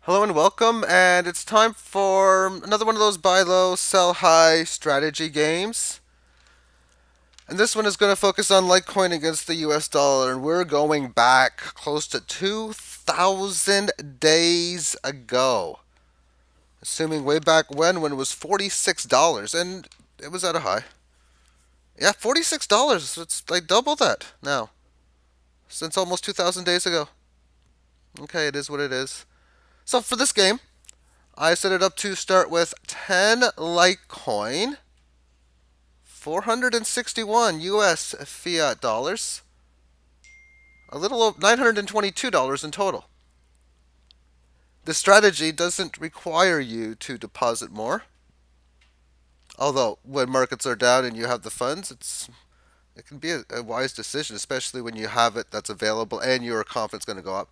Hello and welcome, and it's time for another one of those buy low, sell high strategy games. And this one is going to focus on Litecoin against the US dollar, and we're going back close to 2,000 days ago. Assuming way back when it was $46, and it was at a high. Yeah, $46. It's like double that now, since almost 2,000 days ago. Okay, it is what it is. So for this game, I set it up to start with 10 Litecoin, 461 US fiat dollars, a little over $922 in total. The strategy doesn't require you to deposit more, although when markets are down and you have the funds, it can be a wise decision, especially when you have it that's available and you're confident it's going to go up.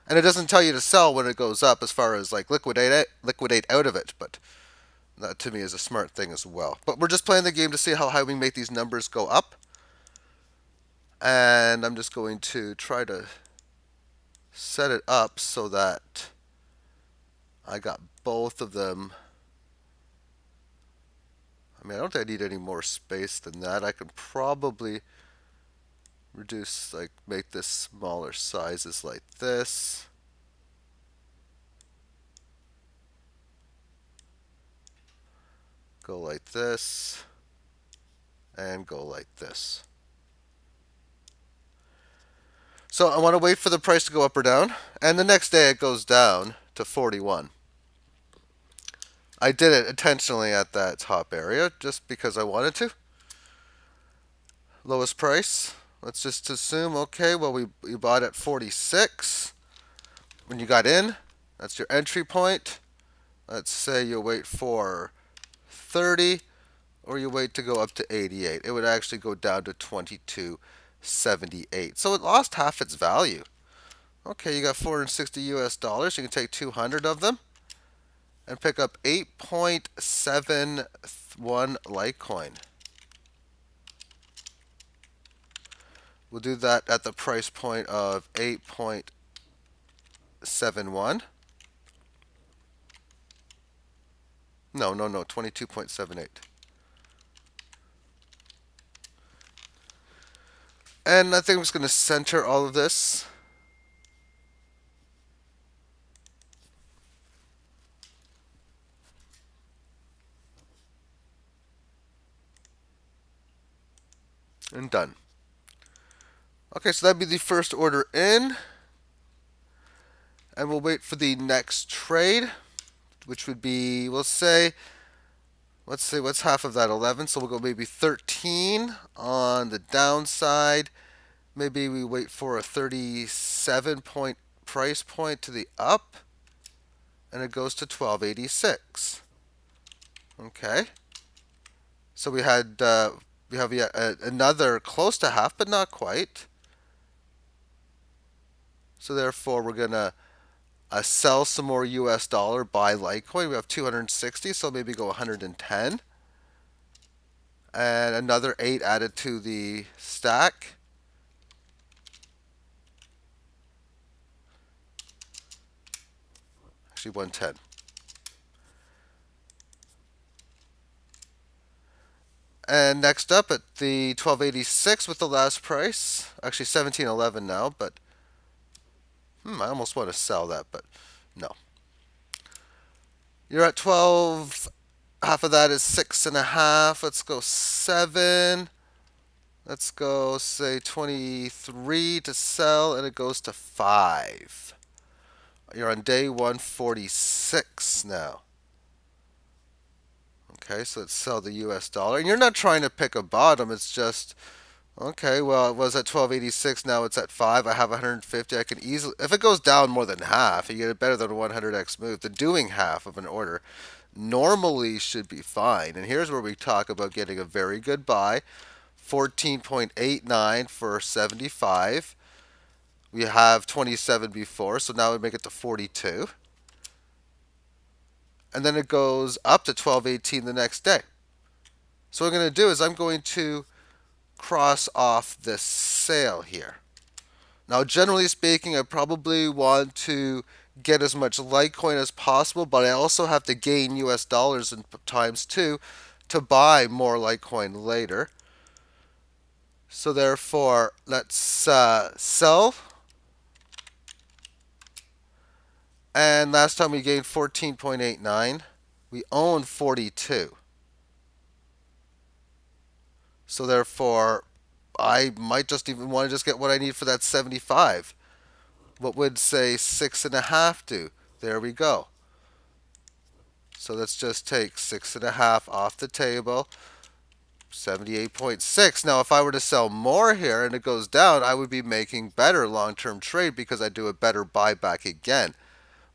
And it doesn't tell you to sell when it goes up, as far as like liquidate out of it, but that to me is a smart thing as well. But we're just playing the game to see how high we make these numbers go up. And I'm just going to try to set it up so that I got both of them. I mean, I don't think I need any more space than that. I could probably reduce, like, make this smaller sizes like this. Go like this. And go like this. So I want to wait for the price to go up or down. And the next day it goes down to 41. I did it intentionally at that top area just because I wanted to. Lowest price. Let's just assume, okay, well, we bought at 46 when you got in. That's your entry point. Let's say you wait for 30 or you wait to go up to 88. It would actually go down to 22.78. So it lost half its value. Okay, you got 460 US dollars. You can take 200 of them and pick up 8.71 Litecoin. We'll do that at the price point of 8.71. No, 22.78. And I think I'm just going to center all of this. And done. Okay, so that'd be the first order in. And we'll wait for the next trade, which would be, let's say, what's half of that? 11. So we'll go maybe 13 on the downside. Maybe we wait for a 37 point price point to the up, and it goes to 1286. Okay. So we have yet another close to half, but not quite. So therefore, we're gonna sell some more US dollar, buy Litecoin. We have 260, so maybe go 110, and another 8 added to the stack. Actually, 110. And next up at the 1286 with the last price, actually 1711 now, but I almost want to sell that, but no. You're at 12. Half of that is 6.5. Let's go 7. Let's go say 23 to sell, and it goes to 5. You're on day 146 now. Okay, so let's sell the US dollar. And you're not trying to pick a bottom, it's just, okay, well, it was at 1286, now it's at 5. I have 150. I can easily, if it goes down more than half, you get it better than a 100x move. The doing half of an order normally should be fine. And here's where we talk about getting a very good buy. 14.89 for 75. We have 27 before, so now we make it to 42. And then it goes up to 1218 the next day. So what I'm going to do is I'm going to cross off this sale here. Now, generally speaking, I probably want to get as much Litecoin as possible, but I also have to gain US dollars in times two to buy more Litecoin later. So therefore, let's sell. And last time we gained 14.89. We own 42. So therefore, I might just even want to just get what I need for that 75. What would say 6.5 do? There we go. So let's just take 6.5 off the table. 78.6. Now, if I were to sell more here and it goes down, I would be making better long-term trade because I do a better buyback again.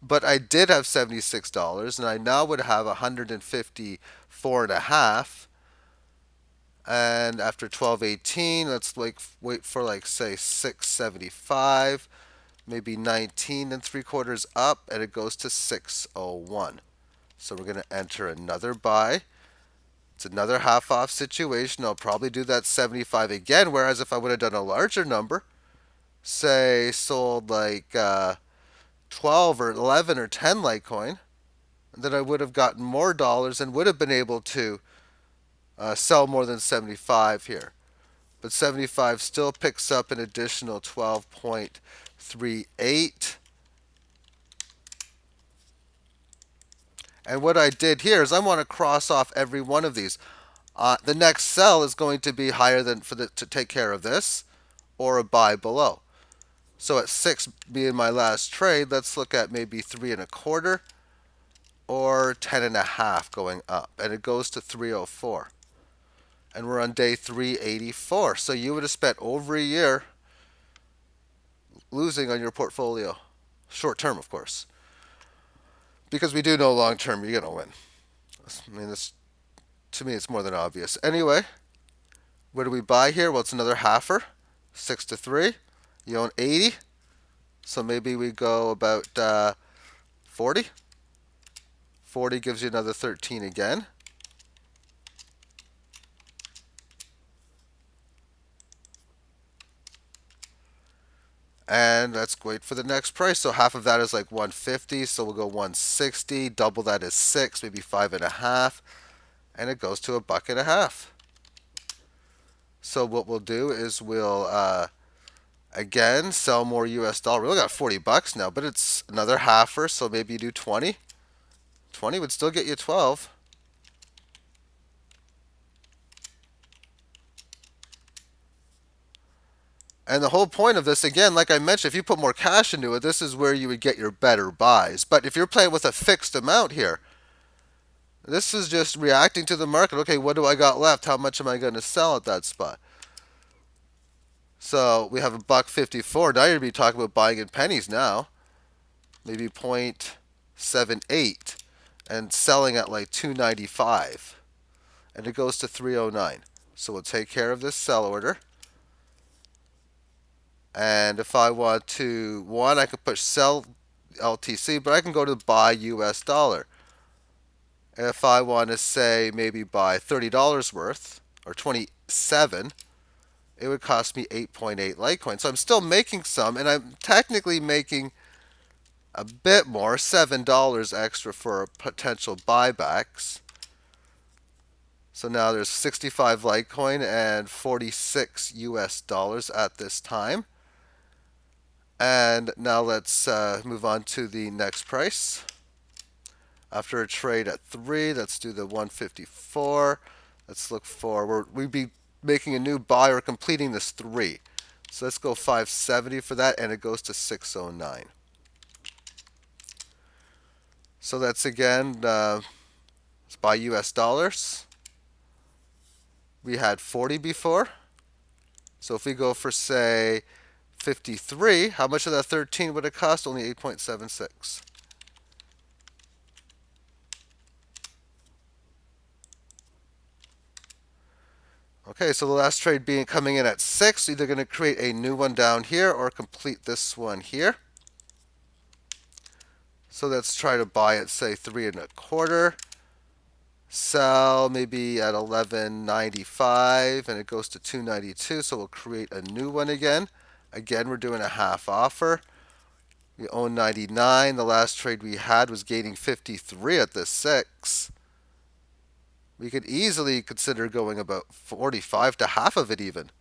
But I did have $76, and I now would have 154.5. And after 12.18, let's wait for say 675, maybe 19 and 3/4 up, and it goes to 601. So we're going to enter another buy. It's another half off situation. I'll probably do that 75 again, whereas if I would have done a larger number, say sold 12 or 11 or 10 Litecoin, then I would have gotten more dollars and would have been able to sell more than 75 here. But 75 still picks up an additional 12.38. And what I did here is I want to cross off every one of these. The next sell is going to be higher than to take care of this, or a buy below. So at 6 being my last trade, let's look at maybe 3.25 or 10.5 going up, and it goes to 304. And we're on day 384. So you would have spent over a year losing on your portfolio, short term, of course, because we do know long term you're gonna win. I mean, this to me it's more than obvious. Anyway, what do we buy here? Well, it's another halfer, 6-3. You own 80, so maybe we go about 40. 40 gives you another 13 again. And let's wait for the next price. So half of that is like 150. So we'll go 160. Double that is 6, maybe 5.5. And it goes to $1.50. So what we'll do is we'll again sell more US dollar. We only got 40 bucks now, but it's another halfer. So maybe you do 20. 20 would still get you 12. And the whole point of this, again, like I mentioned, if you put more cash into it, this is where you would get your better buys. But if you're playing with a fixed amount here, this is just reacting to the market. Okay, what do I got left? How much am I going to sell at that spot? So we have $1.54. Now you're be talking about buying in pennies now. Maybe 0.78 and selling at like 295. And it goes to 309. So we'll take care of this sell order. And if I want to, I can push sell LTC, but I can go to buy US dollar. If I want to say maybe buy $30 worth or 27, it would cost me 8.8 Litecoin. So I'm still making some, and I'm technically making a bit more, $7 extra for potential buybacks. So now there's 65 Litecoin and 46 US dollars at this time. And now let's move on to the next price. After a trade at 3, let's do the 154. Let's look for, we'd be making a new buy or completing this 3. So let's go 570 for that, and it goes to 609. So that's again, let's buy US dollars. We had 40 before. So if we go for, say, 53, how much of that 13 would it cost? Only 8.76. Okay, so the last trade being coming in at 6, either going to create a new one down here or complete this one here. So let's try to buy at, say, 3.25. Sell maybe at 11.95, and it goes to 2.92. So we'll create a new one again. Again, we're doing a half offer. We own 99. The last trade we had was gaining 53 at the 6. We could easily consider going about 45 to half of it even.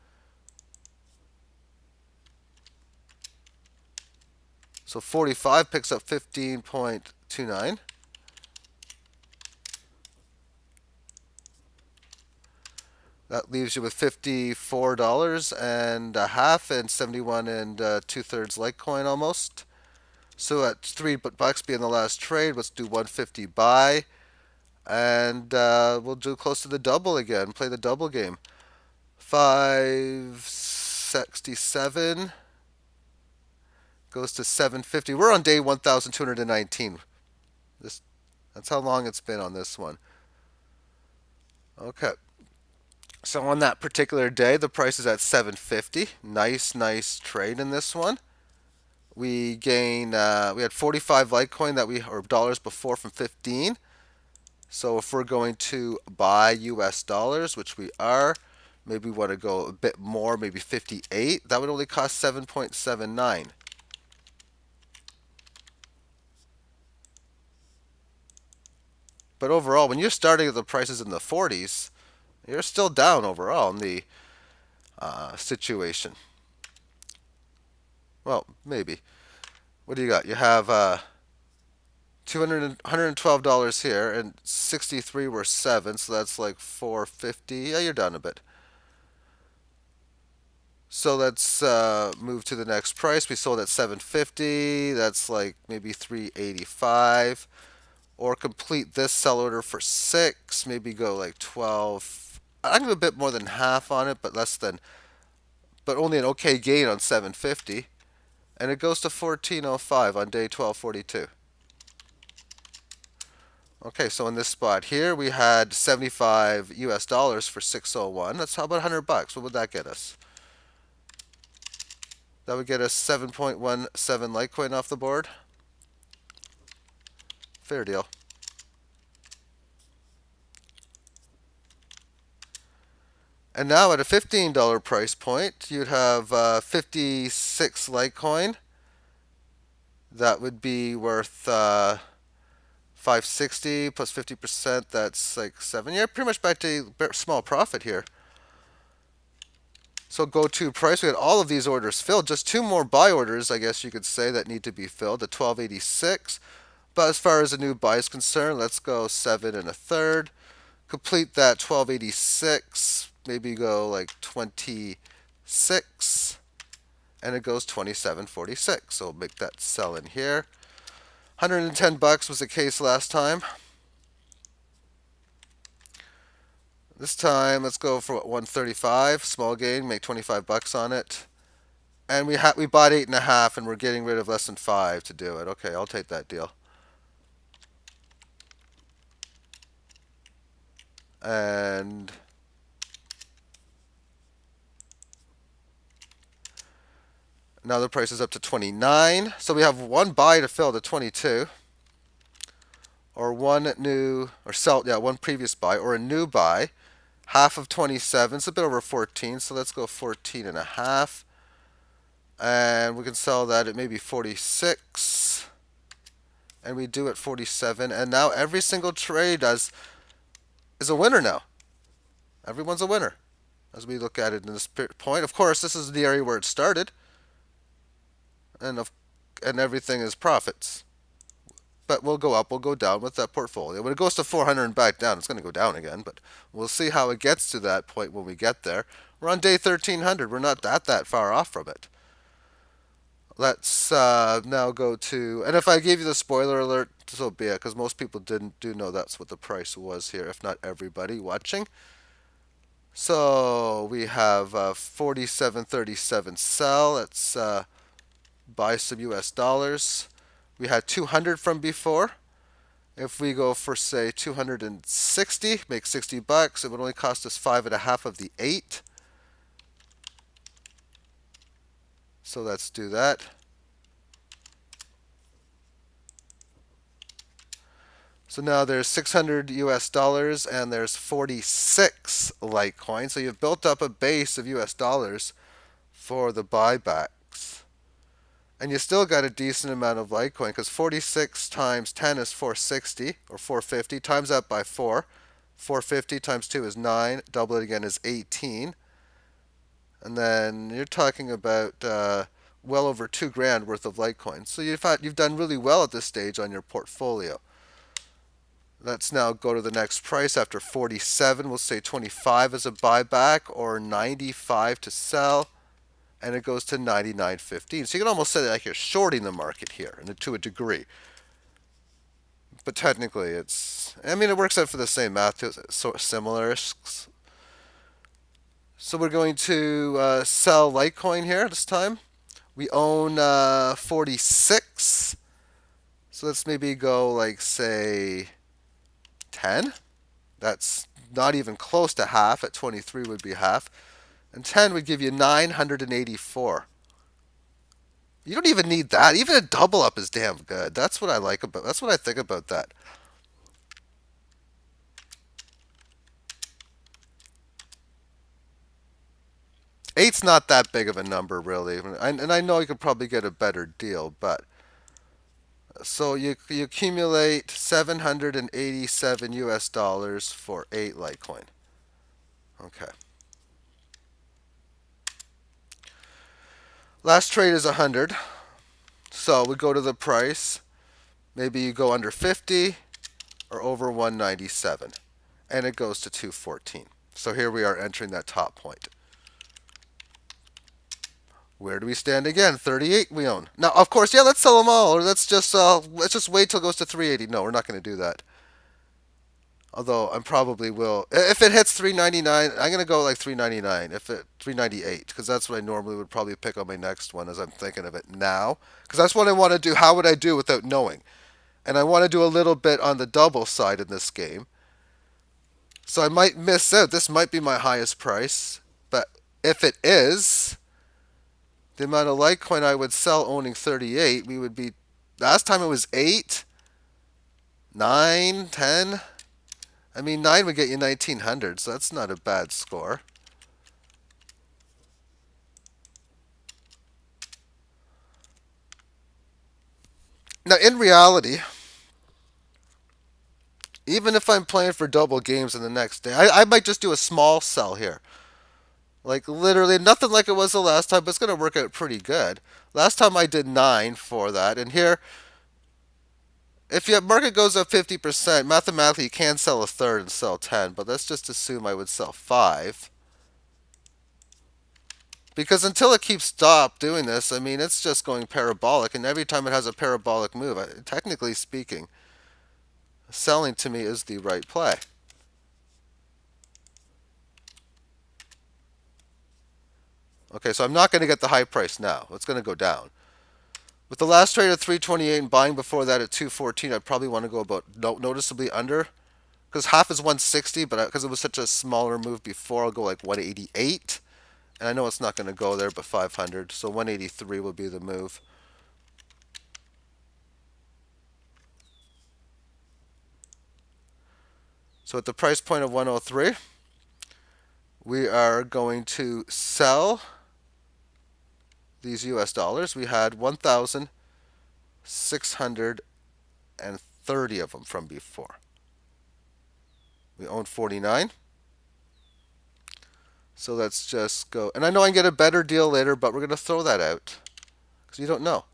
So 45 picks up 15.29. That leaves you with $54 and a half and 71 and 2/3 Litecoin almost. So at $3 being the last trade, let's do 150 buy. And we'll do close to the double again. Play the double game. 567 goes to 750. We're on day 1,219. That's how long it's been on this one. Okay. So on that particular day, the price is at 750. Nice trade in this one. We gain. We had 45 Litecoin or dollars before from 15. So if we're going to buy US dollars, which we are, maybe we want to go a bit more, maybe 58. That would only cost 7.79. But overall, when you're starting at the prices in the 40s, you're still down overall in the situation. Well, maybe. What do you got? You have $112 here, and 63 were 7, so that's like 450. Yeah, you're down a bit. So let's move to the next price. We sold at 750. That's like maybe 385. Or complete this sell order for 6. Maybe go like 12. I'm a bit more than half on it, but less than. But only an okay gain on 750. And it goes to 1405 on day 1242. Okay, so in this spot here, we had 75 US dollars for 601. That's how about $100? What would that get us? That would get us 7.17 Litecoin off the board. Fair deal. And now at a $15 price point, you'd have 56 Litecoin. That would be worth 560 plus 50%. That's like 7. Yeah, pretty much back to small profit here. So go to price. We had all of these orders filled. Just 2 more buy orders, I guess you could say, that need to be filled at 1286. But as far as a new buy is concerned, let's go 7 1/3. Complete that 1286. Maybe go like 26. And it goes 2746. So we'll make that sell in here. $110 was the case last time. This time, let's go for 135, small gain, make $25 on it. And we bought 8.5, and we're getting rid of less than 5 to do it. Okay, I'll take that deal. And now the price is up to 29. So we have 1 buy to fill to 22. Or 1 new, or sell, yeah, 1 previous buy, or a new buy. Half of 27, it's a bit over 14, so let's go 14.5. And we can sell that at maybe 46. And we do at 47. And now every single trade is a winner now. Everyone's a winner as we look at it in this point. Of course, this is the area where it started. And everything is profits. But we'll go up, we'll go down with that portfolio. When it goes to 400 and back down, it's going to go down again. But we'll see how it gets to that point when we get there. We're on day 1300. We're not that far off from it. Let's now go to, and if I gave you the spoiler alert, so be it, because most people do know that's what the price was here, if not everybody watching. So we have 47.37 sell. Let's buy some US dollars. We had 200 from before. If we go for, say, 260, make $60, it would only cost us 5.5 of the 8. So let's do that. So now there's 600 US dollars and there's 46 Litecoin. So you've built up a base of US dollars for the buybacks. And you still got a decent amount of Litecoin because 46 times 10 is 460 or 450. Times that by 4. 450 times 2 is 9. Double it again is 18. And then you're talking about well over 2 grand worth of Litecoin. So you've done really well at this stage on your portfolio. Let's now go to the next price after 47. We'll say 25 as a buyback or 95 to sell, and it goes to 99.15. So you can almost say that like you're shorting the market here, and to a degree. But technically, it works out for the same math, too. It's sort of similar. So we're going to sell Litecoin here this time. We own 46. So let's maybe go like, say, 10. That's not even close to half. At 23 would be half. And 10 would give you 984. You don't even need that. Even a double up is damn good. That's what I like about. That's what I think about that. Eight's not that big of a number, really. And I know you could probably get a better deal, but so you accumulate 787 US dollars for 8 Litecoin. Okay. Last trade is 100. So we go to the price. Maybe you go under 50 or over 197, and it goes to 214. So here we are entering that top point. Where do we stand again? 38 we own. Now, of course, yeah, let's sell them all, or let's just wait till it goes to 380. No, we're not going to do that. Although I probably will. If it hits 399, I'm going to go like 399. If it 398, because that's what I normally would probably pick on my next one as I'm thinking of it now. Because that's what I want to do. How would I do without knowing? And I want to do a little bit on the double side in this game. So I might miss out. This might be my highest price, but if it is, the amount of Litecoin I would sell owning 38, we would be. Last time it was 8, 9, 10. I mean, 9 would get you 1900, so that's not a bad score. Now, in reality, even if I'm playing for double games in the next day, I might just do a small sell here. Like, literally, nothing like it was the last time, but it's going to work out pretty good. Last time I did 9 for that, and here, if your market goes up 50%, mathematically you can sell a third and sell 10, but let's just assume I would sell 5. Because until it keeps stop doing this, it's just going parabolic, and every time it has a parabolic move, technically speaking, selling to me is the right play. Okay, so I'm not going to get the high price now. It's going to go down. With the last trade at 328 and buying before that at 214, I'd probably want to go about noticeably under. Because half is 160, but because it was such a smaller move before, I'll go like 188. And I know it's not going to go there, but 500. So 183 will be the move. So at the price point of 103, we are going to sell these US dollars. We had 1,630 of them from before. We own 49. So let's just go. And I know I can get a better deal later, but we're going to throw that out because you don't know.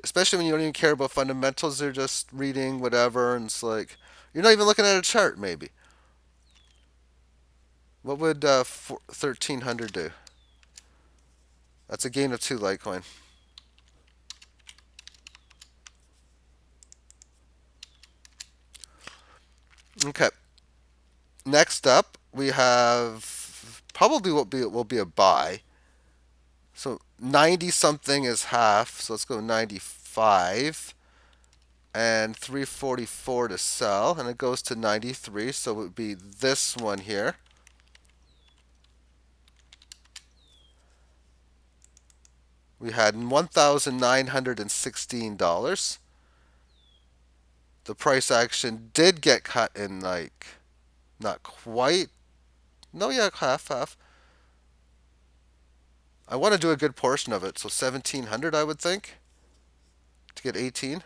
Especially when you don't even care about fundamentals. They're just reading whatever, and it's like you're not even looking at a chart, maybe. What would 1,300 do? That's a gain of 2 Litecoin. Okay. Next up, we have probably what will be a buy. So 90 something is half. So let's go 95 and 344 to sell, and it goes to 93. So it would be this one here. We had $1,916. The price action did get cut in like not quite. No, yeah, half. I want to do a good portion of it, so 1,700 I would think. to get 18.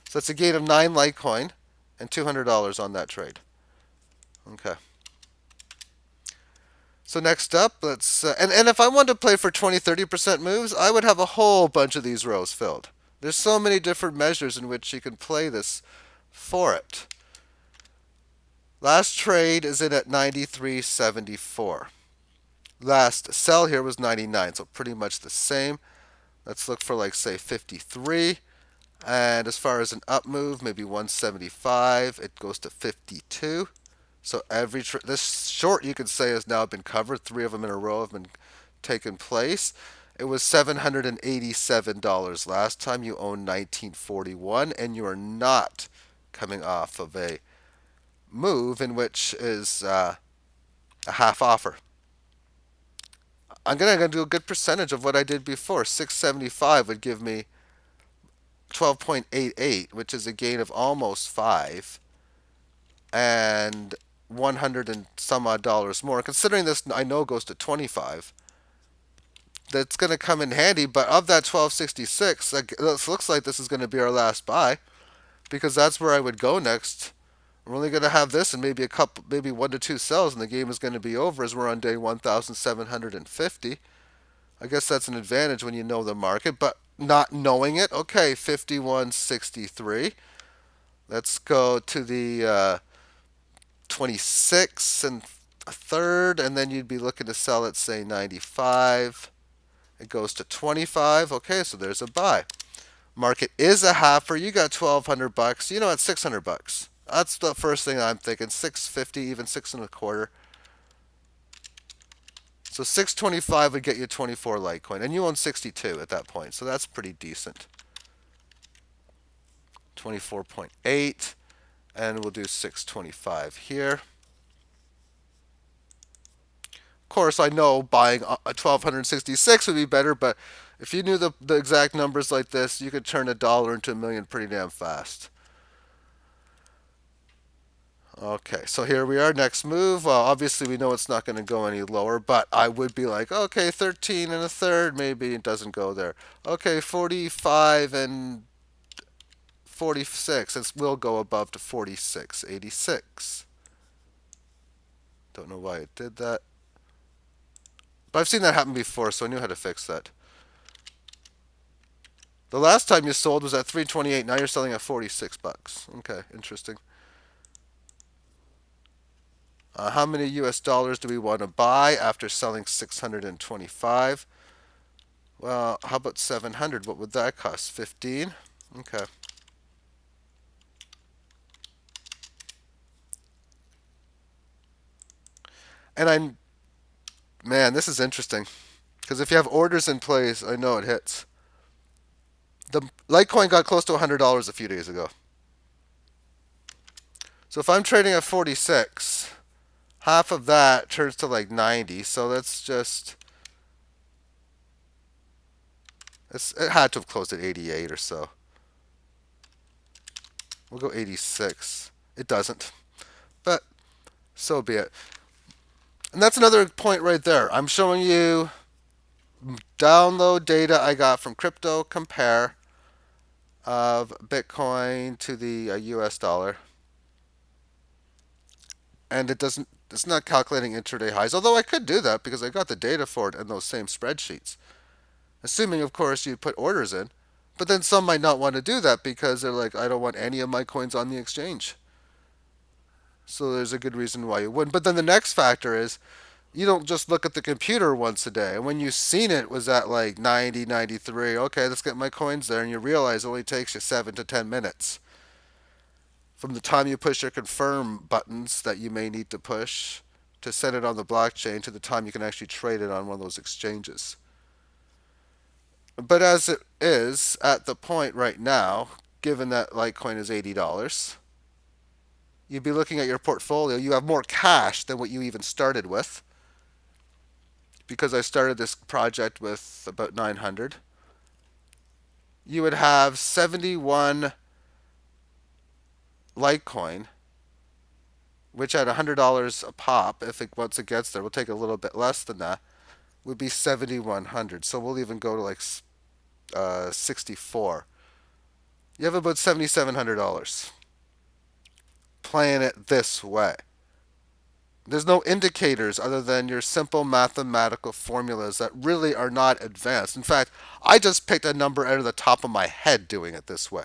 So that's a gain of 9 Litecoin and $200 on that trade. Okay. So next up, let's and if I wanted to play for 20-30% moves, I would have a whole bunch of these rows filled. There's so many different measures in which you can play this for it. Last trade is in at 93.74. Last sell here was 99, so pretty much the same. Let's look for like say 53. And as far as an up move, maybe 175, it goes to 52. So this short you could say has now been covered. 3 of them in a row have been taken place. It was $787 last time. You own 1941, and you are not coming off of a move in which is a half offer. I'm gonna do a good percentage of what I did before. 675 would give me 12.88, which is a gain of almost 5, and 100 and some odd dollars more. Considering this, I know goes to 25. That's going to come in handy. But of that 1266, it looks like this is going to be our last buy, because that's where I would go next. We're only going to have this and maybe a couple, maybe 1 to 2 sells, and the game is going to be over as we're on day 1,750. I guess that's an advantage when you know the market, but not knowing it. Okay, 51.63. Let's go to the 26 and a third, and then you'd be looking to sell at say 95. It goes to 25. Okay, so there's a buy. Market is a halfer. You got $1,200. You know, at $600. That's the first thing I'm thinking. 650, even 6.25. So 625 would get you 24 Litecoin, and you own 62 at that point. So that's pretty decent. 24.8, and we'll do 625 here. Of course, I know buying a 1266 would be better, but if you knew the exact numbers like this, you could turn $1 into $1 million pretty damn fast. Okay, so here we are, next move. Obviously, we know it's not going to go any lower, but I would be like, okay, 13 and a third, maybe it doesn't go there. Okay, 45 and 46, it will go above to 46.86. Don't know why it did that. But I've seen that happen before, so I knew how to fix that. The last time you sold was at 328. Now you're selling at 46 bucks. Okay, interesting. How many US dollars do we want to buy after selling 625? Well, how about 700? What would that cost? 15? Okay. And man, this is interesting. Because if you have orders in place, I know it hits. The Litecoin got close to $100 a few days ago. So if I'm trading at 46, half of that turns to like 90. So let's just... it had to have closed at 88 or so. We'll go 86. It doesn't. But so be it. And that's another point right there. I'm showing you download data I got from Crypto Compare of Bitcoin to the US dollar. And it's not calculating intraday highs, although I could do that because I got the data for it in those same spreadsheets. Assuming, of course, you put orders in. But then some might not want to do that because they're like, I don't want any of my coins on the exchange. So there's a good reason why you wouldn't. But then the next factor is you don't just look at the computer once a day. And when you've seen it was at like 90, 93, okay, let's get my coins there. And you realize it only takes you 7 to 10 minutes from the time you push your confirm buttons that you may need to push to send it on the blockchain to the time you can actually trade it on one of those exchanges. But as it is at the point right now, given that Litecoin is $80, you'd be looking at your portfolio. You have more cash than what you even started with, because I started this project with about 900. You would have 71 Litecoin, which at $100 a pop, if it once it gets there, we'll take a little bit less than that, would be 7,100. So we'll even go to like 64. You have about $7,700 playing it this way. There's no indicators other than your simple mathematical formulas that really are not advanced. In fact, I just picked a number out of the top of my head doing it this way.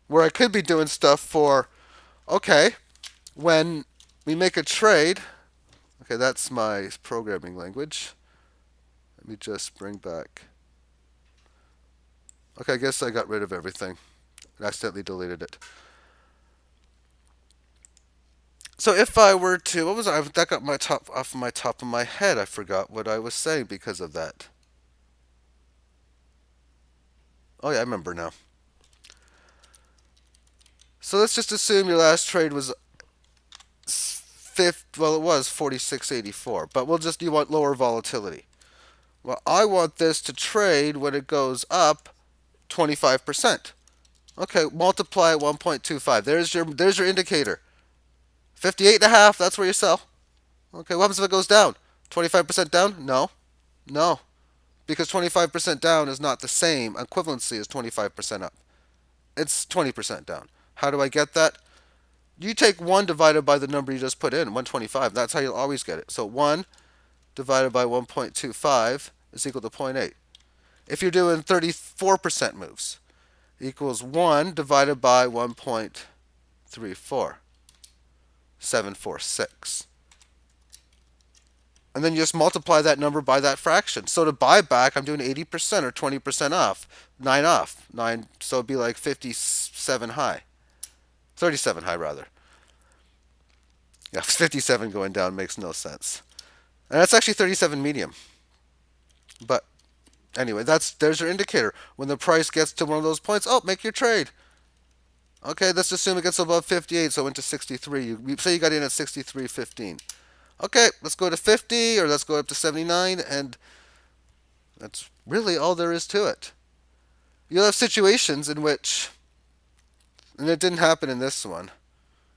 Where I could be doing stuff for, okay, when we make a trade, okay, that's my programming language. Let me just bring back. Okay, I guess I got rid of everything. I accidentally deleted it. So if I were to, what was I? That got my top off my top of my head. I forgot what I was saying because of that. Oh yeah, I remember now. So let's just assume your last trade was fifth. Well, it was 46.84, but we'll just you want lower volatility. Well, I want this to trade when it goes up 25%. Okay, multiply 1.25. There's your indicator. 58.5. That's where you sell. Okay, what happens if it goes down? 25% down? No, no, because 25% down is not the same equivalency as 25% up. It's 20% down. How do I get that? You take 1 divided by the number you just put in, 125. That's how you'll always get it. So 1 divided by 1.25 is equal to zero point 0.8. If you're doing 34% moves, equals 1 divided by 1.34, 746. And then you just multiply that number by that fraction. So to buy back, I'm doing 80% or 20% off. 9 off. 9, so it'd be like 57 high. 37 high, rather. Yeah, 57 going down makes no sense. And that's actually 37 medium. But anyway, there's your indicator. When the price gets to one of those points, oh, make your trade. Okay, let's assume it gets above 58, so into 63. You say you got in at 63.15. Okay, let's go to 50, or let's go up to 79, and that's really all there is to it. You'll have situations in which, and it didn't happen in this one.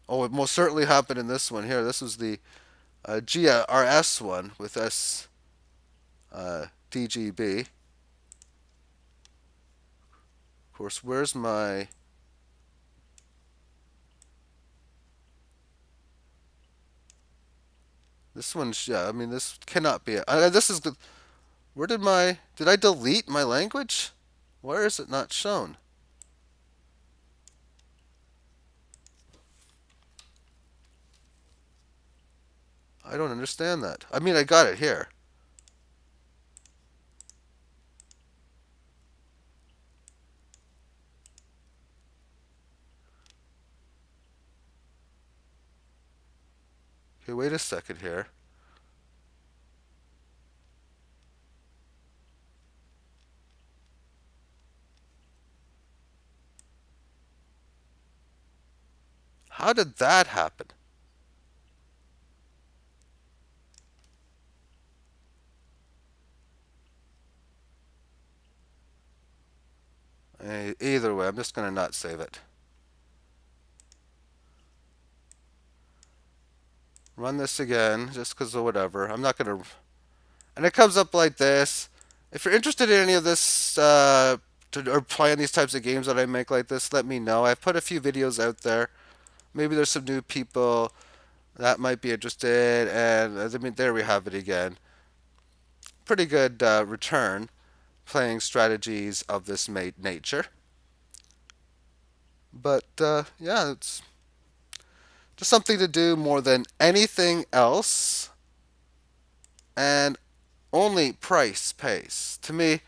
Oh, it most certainly happened in this one here. This was the GRS one with DGB. Of course, where's my... This one's, yeah, I mean, this cannot be it. This is the... Where did my... Did I delete my language? Where is it not shown? I don't understand that. I mean, I got it here. Okay, wait a second here. How did that happen? Either way, I'm just going to not save it. Run this again, just because of whatever. I'm not going to... And it comes up like this. If you're interested in any of this, or playing these types of games that I make like this, let me know. I've put a few videos out there. Maybe there's some new people that might be interested. And I mean, there we have it again. Pretty good return playing strategies of this nature. But yeah, it's just something to do more than anything else. And only price pays. To me,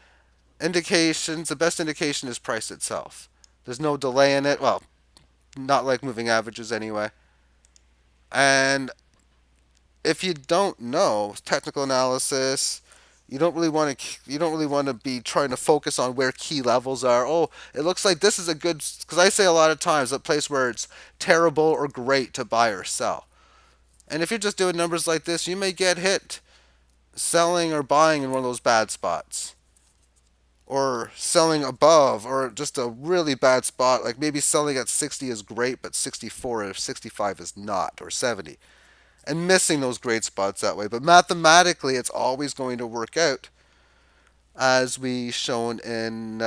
indications, the best indication is price itself. There's no delay in it. Well, not like moving averages anyway. And if you don't know technical analysis, you don't really want to be trying to focus on where key levels are. Oh, it looks like this is a good, because I say a lot of times a place where it's terrible or great to buy or sell. And if you're just doing numbers like this, you may get hit selling or buying in one of those bad spots, or selling above, or just a really bad spot, like maybe selling at 60 is great, but 64 or 65 is not, or 70, and missing those great spots that way. But mathematically, it's always going to work out as we shown in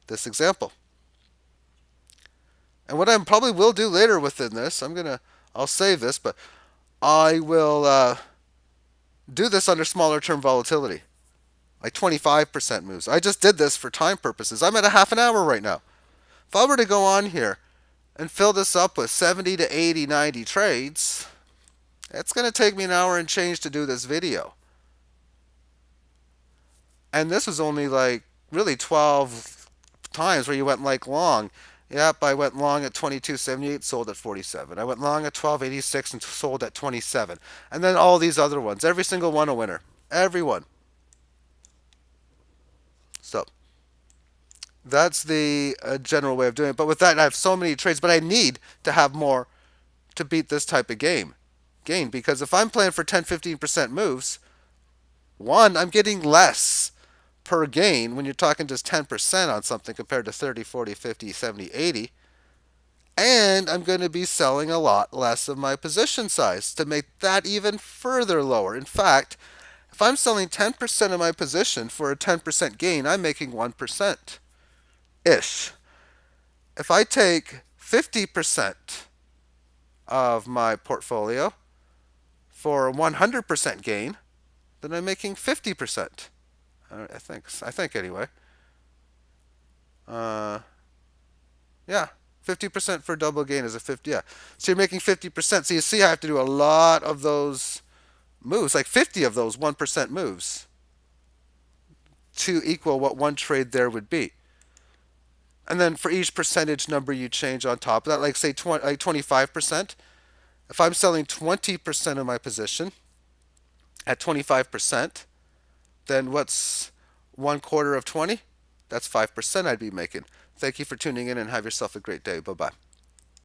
this example. And what I probably will do later within this, I'll save this, but I will do this under smaller term volatility, like 25% moves. I just did this for time purposes. I'm at a half an hour right now. If I were to go on here and fill this up with 70 to 80, 90 trades, it's going to take me an hour and change to do this video. And this was only like really 12 times where you went like long. Yep, I went long at 22.78, sold at 47. I went long at 12.86 and sold at 27. And then all these other ones, every single one a winner. Every one. So that's the general way of doing it. But with that, I have so many trades, but I need to have more to beat this type of gain. Because if I'm playing for 10, 15% moves, one, I'm getting less per gain when you're talking just 10% on something compared to 30, 40, 50, 70, 80. And I'm going to be selling a lot less of my position size to make that even further lower. In fact, if I'm selling 10% of my position for a 10% gain, I'm making 1% ish. If I take 50% of my portfolio for a 100% gain, then I'm making 50%. I think anyway. Uh, yeah, 50% for double gain is a 50. Yeah, so you're making 50%. So you see, I have to do a lot of those moves, like 50 of those 1% moves, to equal what one trade there would be. And then for each percentage number you change on top of that, like say 25%. If I'm selling 20% of my position at 25%, then what's 1/4 of 20? That's 5% I'd be making. Thank you for tuning in and have yourself a great day. Bye bye.